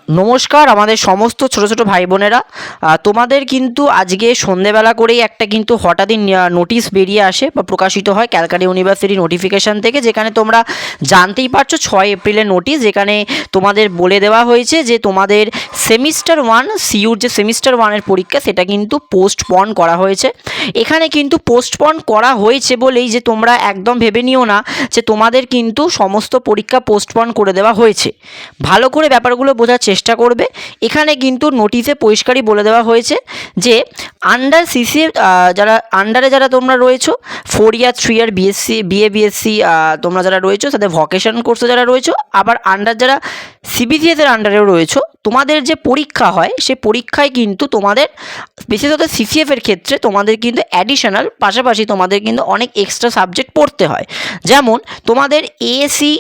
নমস্কার আমাদের সমস্ত ছোট ছোট ভাই বোনেরা। তোমাদের কিন্তু আজকে সন্ধেবেলা করেই একটা কিন্তু হঠাৎই নোটিশ বেরিয়ে আসে বা প্রকাশিত হয় ক্যালকাটা ইউনিভার্সিটি নোটিফিকেশান থেকে, যেখানে তোমরা জানতেই পারছো 6 এপ্রিলের নোটিশ, যেখানে তোমাদের বলে দেওয়া হয়েছে যে তোমাদের সেমিস্টার 1 সিইউর যে সেমিস্টার 1-এর পরীক্ষা সেটা কিন্তু পোস্টপন করা হয়েছে। এখানে কিন্তু পোস্টপন করা হয়েছে বলেই যে তোমরা একদম ভেবে নিও না যে তোমাদের কিন্তু সমস্ত পরীক্ষা পোস্টপন করে দেওয়া হয়েছে। ভালো করে ব্যাপারগুলো বোঝার চেষ্টা করবে। এখানে কিন্তু নোটিশে পরিষ্কারই বলে দেওয়া হয়েছে যে আন্ডার সিসিএ যারা তোমরা রয়েছো 4 ইয়ার 3 ইয়ার বিএসসি তোমরা যারা রয়েছো তাদের ভকেশন কোর্সে যারা রয়েছো, আবার আন্ডার যারা সিবিসিএসের আন্ডারেও রয়েছো, তোমাদের যে পরীক্ষা হয় সে পরীক্ষায় কিন্তু তোমাদের বিশেষত সিসিএফের ক্ষেত্রে তোমাদের কিন্তু অ্যাডিশনাল পাশাপাশি তোমাদের কিন্তু অনেক এক্সট্রা সাবজেক্ট পড়তে হয়। যেমন তোমাদের এএসি,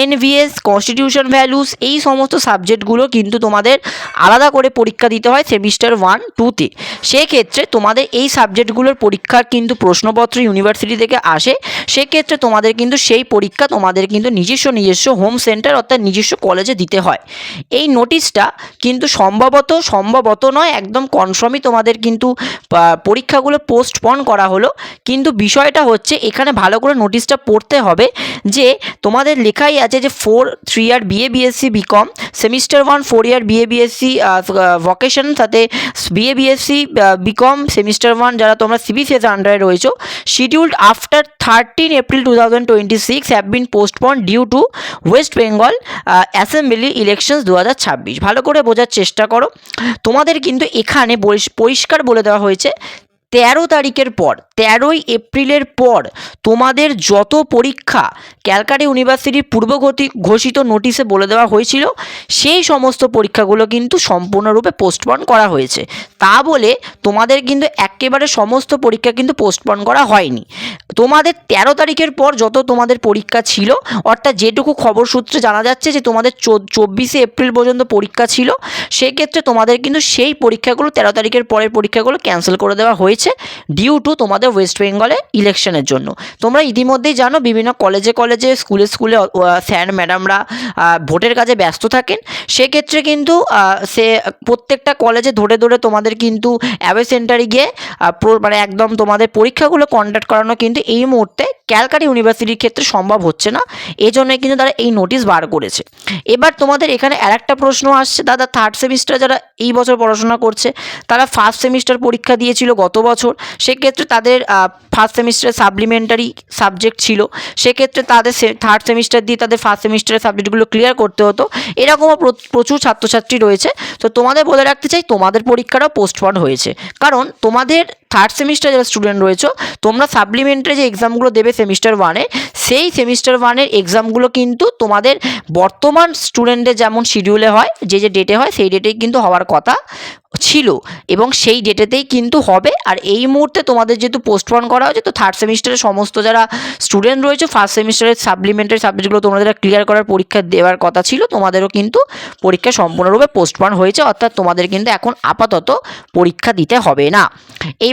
এনভিএস, কনস্টিটিউশন ভ্যালুস, এই সমস্ত সাবজেক্টগুলো কিন্তু তোমাদের আলাদা করে পরীক্ষা দিতে হয় সেমিস্টার 1-2-তে। সেক্ষেত্রে তোমাদের এই সাবজেক্টগুলোর পরীক্ষার কিন্তু প্রশ্নপত্র ইউনিভার্সিটি থেকে আসে। সেক্ষেত্রে তোমাদের কিন্তু সেই পরীক্ষা তোমাদের কিন্তু নিজস্ব হোম সেন্টার অর্থাৎ নিজস্ব কলেজে দিতে হয়। এই নোটিশটা কিন্তু সম্ভবত নয়, একদম কনফার্মই তোমাদের কিন্তু পরীক্ষাগুলো পোস্টপন করা হলো। কিন্তু বিষয়টা হচ্ছে এখানে ভালো করে নোটিশটা পড়তে হবে যে তোমাদের লেখাই আছে যে 3 year BA BSc BCom semester 1 4 year BA BSc vocation, সাথে বিএ বিএসসি বিকম সেমিস্টার 1 যারা তোমরা সিবিসিএস আন্ডারে রয়েছো, scheduled after 13 April 2026 have been postponed due to West Bengal assembly elections 2026। ভালো করে বোঝার চেষ্টা করো। তোমাদের কিন্তু এখানে পরিষ্কার বলে দেওয়া হয়েছে 13 তারিখের পর, 13ই এপ্রিলের পর তোমাদের যত পরীক্ষা ক্যালকাটা ইউনিভার্সিটির ঘোষিত নোটিশে বলে দেওয়া হয়েছিল সেই সমস্ত পরীক্ষাগুলো কিন্তু সম্পূর্ণরূপে পোস্টপন করা হয়েছে। তা বলে তোমাদের কিন্তু একেবারে সমস্ত পরীক্ষা কিন্তু পোস্টপন করা হয়নি। তোমাদের 13 তারিখের পর যত তোমাদের পরীক্ষা ছিল, অর্থাৎ যেটুকু খবর সূত্রে জানা যাচ্ছে যে তোমাদের 24শে এপ্রিল পর্যন্ত পরীক্ষা ছিল, সেক্ষেত্রে তোমাদের কিন্তু সেই পরীক্ষাগুলো 13 তারিখের পরের পরীক্ষাগুলো ক্যান্সেল করে দেওয়া হয়েছে ডিউ টু তোমাদের ওয়েস্ট বেঙ্গলে ইলেকশনের জন্য। তোমরা ইতিমধ্যেই জানো বিভিন্ন কলেজে স্কুলে স্যার ম্যাডামরা ভোটের কাজে ব্যস্ত থাকেন। সেক্ষেত্রে কিন্তু সে প্রত্যেকটা কলেজে ধরে তোমাদের কিন্তু অ্যাওয়ে সেন্টারে গিয়ে মানে একদম তোমাদের পরীক্ষাগুলো কন্ডাক্ট করানো কিন্তু এই মুহূর্তে ক্যালকাটা ইউনিভার্সিটির ক্ষেত্রে সম্ভব হচ্ছে না। এই জন্যই কিন্তু তারা এই নোটিশ বার করেছে। এবার তোমাদের এখানে আরেকটা প্রশ্ন আসছে, দাদা থার্ড সেমিস্টার যারা এই বছর পড়াশোনা করছে তারা ফার্স্ট সেমিস্টার পরীক্ষা দিয়েছিল গত বছর, সেক্ষেত্রে তাদের ফার্স্ট সেমিস্টারে সাপ্লিমেন্টারি সাবজেক্ট ছিল, সেক্ষেত্রে তাদের থার্ড সেমিস্টার দিয়ে তাদের ফার্স্ট সেমিস্টারের সাবজেক্টগুলো ক্লিয়ার করতে হতো। এরকমও প্রচুর ছাত্রছাত্রী রয়েছে। তো তোমাদের বলে রাখতে চাই তোমাদের পরীক্ষাটাও পোস্টপন হয়েছে, কারণ তোমাদের থার্ড সেমিস্টার যারা স্টুডেন্ট রয়েছে তোমরা সাপ্লিমেন্টারি যে এক্সামগুলো দেবে সেমিস্টার 1-এ, সেই সেমিস্টার 1-এর এক্সামগুলো কিন্তু তোমাদের বর্তমান স্টুডেন্টদের যেমন শিডিউলে হয়, যে ডেটে হয় সেই ডেটেই কিন্তু হওয়ার কথা ছিল এবং সেই ডেটেতেই কিন্তু হবে। আর এই মুহূর্তে তোমাদের যেহেতু পোস্টপন করা হয়েছে, তো থার্ড সেমিস্টারের সমস্ত যারা স্টুডেন্ট রয়েছে ফার্স্ট সেমিস্টারের সাপ্লিমেন্টারি সাবজেক্টগুলো তোমাদের ক্লিয়ার করার পরীক্ষা দেওয়ার কথা ছিল, তোমাদেরও কিন্তু পরীক্ষা সম্পূর্ণরূপে পোস্টপন হয়েছে, অর্থাৎ তোমাদের কিন্তু এখন আপাতত পরীক্ষা দিতে হবে না। এই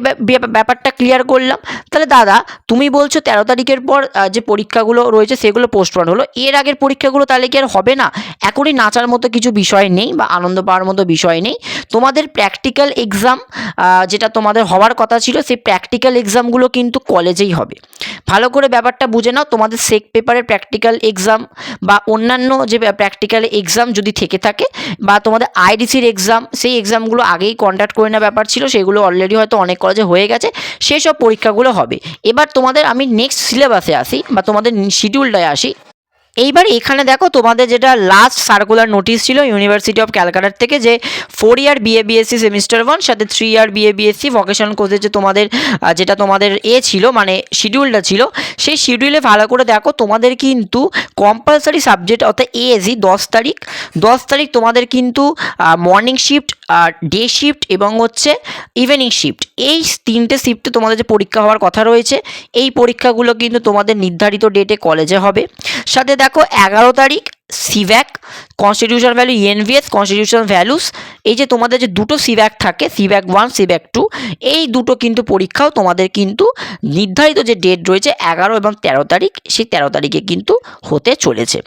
ব্যাপারটা ক্লিয়ার করলাম। তাহলে দাদা তুমি বলছো 13 তারিখের পর যে পরীক্ষাগুলো রয়েছে সেগুলো পোস্টপন হলো, এর আগের পরীক্ষাগুলো তাহলে কি আর হবে না? এখনই নাচার মতো কিছু বিষয় নেই বা আনন্দ পাওয়ার মতো বিষয় নেই। তোমাদের প্র্যাকটিক্যাল এক্সাম যেটা তোমাদের হওয়ার কথা ছিল, সেই প্র্যাকটিক্যাল এক্সামগুলো কিন্তু কলেজেই হবে। ভালো করে ব্যাপারটা বুঝে নাও। তোমাদের সেক পেপারের প্র্যাকটিক্যাল এক্সাম বা অন্যান্য যে প্র্যাকটিক্যাল এক্সাম যদি থেকে থাকে বা তোমাদের আইডিসির এক্সাম, সেই এক্সামগুলো আগেই কন্ডাক্ট করে নেওয়ার ব্যাপার ছিল, সেগুলো অলরেডি হয়তো অনেক কলেজে হয়ে গেছে, সেই সব পরীক্ষাগুলো হবে। এবার তোমাদের আমি নেক্সট সিলেবাসে আসি বা তোমাদের শিডিউলটায় আসি। এইবার এখানে দেখো তোমাদের যেটা লাস্ট সার্কুলার নোটিশ ছিল ইউনিভার্সিটি অফ ক্যালকাটার থেকে, যে 4 ইয়ার বিএ বিএসসি সেমিস্টার 1 সাথে 3 ইয়ার বিএ বিএসসি ভকেশনাল কোর্সের যে তোমাদের যেটা তোমাদের ছিল মানে শিডিউলটা ছিল, সেই শিডিউলে ভালো করে দেখো তোমাদের কিন্তু কম্পালসারি সাবজেক্ট অর্থাৎ এএসি 10 তারিখ তোমাদের কিন্তু মর্নিং শিফট, ডে শিফট এবং হচ্ছে ইভিনিং শিফট, এই 3টে শিফটে তোমাদের যে পরীক্ষা হওয়ার কথা রয়েছে, এই পরীক্ষাগুলো কিন্তু তোমাদের নির্ধারিত ডেটে কলেজে হবে। সাথে দেখো 11 তারিখ civic constitution value, NVS constitution values, এই যে তোমাদের যে দুটো সিভ্যাক থাকে, সিভ্যাক 1 সিভ্যাক 2, এই দুটো কিন্তু পরীক্ষাও তোমাদের কিন্তু নির্ধারিত যে ডেট রয়েছে 11 এবং 13 তারিখ, সেই 13 তারিখে কিন্তু হতে চলেছে।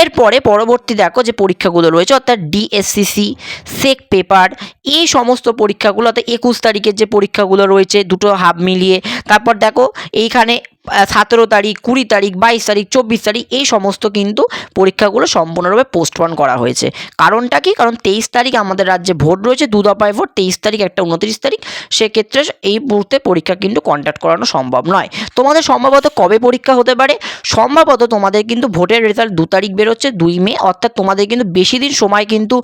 এরপরে পরবর্তী দেখো যে পরীক্ষাগুলো রয়েছে, অর্থাৎ ডিএসসিসি, সেক পেপার, এই সমস্ত পরীক্ষাগুলো, অর্থাৎ 21 তারিখের যে পরীক্ষাগুলো রয়েছে দুটো হাব মিলিয়ে। তারপর দেখো এইখানে 17 তারিখ, 20 তারিখ, 22 তারিখ, 24 তারিখ, এই সমস্ত কিন্তু পরীক্ষাগুলো সম্পূর্ণরূপে পোস্টপোন করা হয়েছে। কারণটা কি? কারণ 23 তারিখ আমাদের রাজ্যে ভোট রয়েছে, 2 দফায় ভোট, 23 তারিখ একটা 29 তারিখ, সেক্ষেত্রে এই মুহূর্তে পরীক্ষা কিন্তু কন্ডাক্ট করানো সম্ভব নয়। তোমাদের সম্ভবত কবে পরীক্ষা হতে পারে? সম্ভবত তোমাদের কিন্তু ভোটের রেজাল্ট 2 তারিখ বেরোচ্ছে, 2 মে, অর্থাৎ তোমাদের কিন্তু বেশি দিন সময় কিন্তু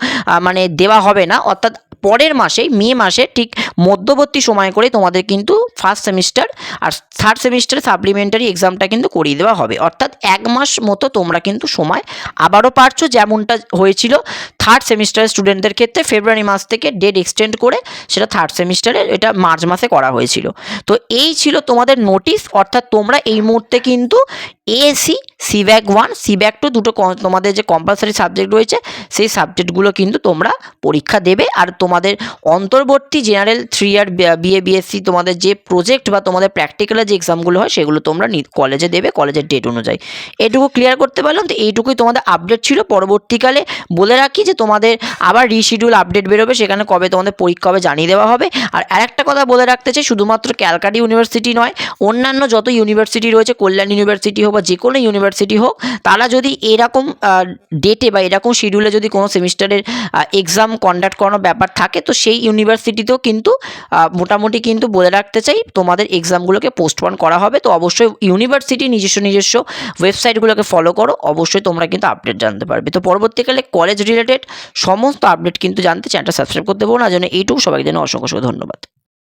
মানে দেওয়া হবে না, অর্থাৎ পরের মাসে মে মাসে ঠিক মধ্যবর্তী সময় করে তোমাদের কিন্তু ফার্স্ট সেমিস্টার আর থার্ড সেমিস্টার সাপ্লিমেন্টারি এক্সামটা কিন্তু করিয়ে দেওয়া হবে, অর্থাৎ 1 মাস মতো তোমরা কিন্তু সময় আবারও পাচ্ছ, যেমনটা হয়েছিল থার্ড সেমিস্টারের স্টুডেন্টদের ক্ষেত্রে ফেব্রুয়ারি মাস থেকে ডেট এক্সটেন্ড করে সেটা থার্ড সেমিস্টারে এটা মার্চ মাসে করা হয়েছিল। তো এই ছিল তোমাদের নোটিশ, অর্থাৎ তোমরা এই মুহূর্তে কিন্তু এএসসি, সিভ্যাক 1, সিভ্যাক 2 দুটো তোমাদের যে কম্পালসারি সাবজেক্ট রয়েছে সেই সাবজেক্টগুলো কিন্তু তোমরা পরীক্ষা দেবে। আর তোমাদের অন্তর্বর্তী জেনারেল 3 ইয়ার বিএ বিএসসি তোমাদের যে প্রজেক্ট বা তোমাদের প্র্যাকটিক্যালের যে এক্সামগুলো হয় সেগুলো তোমরা কলেজে দেবে, কলেজের ডেট অনুযায়ী। এটুকু ক্লিয়ার করতে পারলাম। তো এইটুকুই তোমাদের আপডেট ছিল। পরবর্তীকালে বলে রাখি যে তোমাদের আবার রিশিডিউল আপডেট বেরোবে, সেখানে কবে তোমাদের পরীক্ষা হবে জানিয়ে দেওয়া হবে। আর আরেকটা কথা বলে রাখতে চাই, শুধুমাত্র ক্যালকাটা ইউনিভার্সিটি নয়, অন্যান্য যত ইউনিভার্সিটি রয়েছে, কল্যাণ ইউনিভার্সিটি হোক বা যে কোনো ইউনিভার্সিটি হোক, তারা যদি এরকম ডেটে বা এরকম শিডিউলে যদি কোনো সেমিস্টারের এক্সাম কন্ডাক্ট করানোর ব্যাপার থাকে, তো সেই ইউনিভার্সিটিতেও কিন্তু মোটামুটি কিন্তু বলে রাখতে চাই তোমাদের এক্সামগুলোকে পোস্টপোন করা হবে। তো অবশ্যই ইউনিভার্সিটি নিজস্ব ওয়েবসাইটগুলোকে ফলো করো, অবশ্যই তোমরা কিন্তু আপডেট জানতে পারবে। তো পরবর্তীকালে কলেজ রিলেটেড সমস্ত আপডেট কিন্তু জানতে চ্যানেলটা সাবস্ক্রাইব করতে পারো না, জন্য এইটুকু। সবাইকে জন্য অসংখ্য ধন্যবাদ।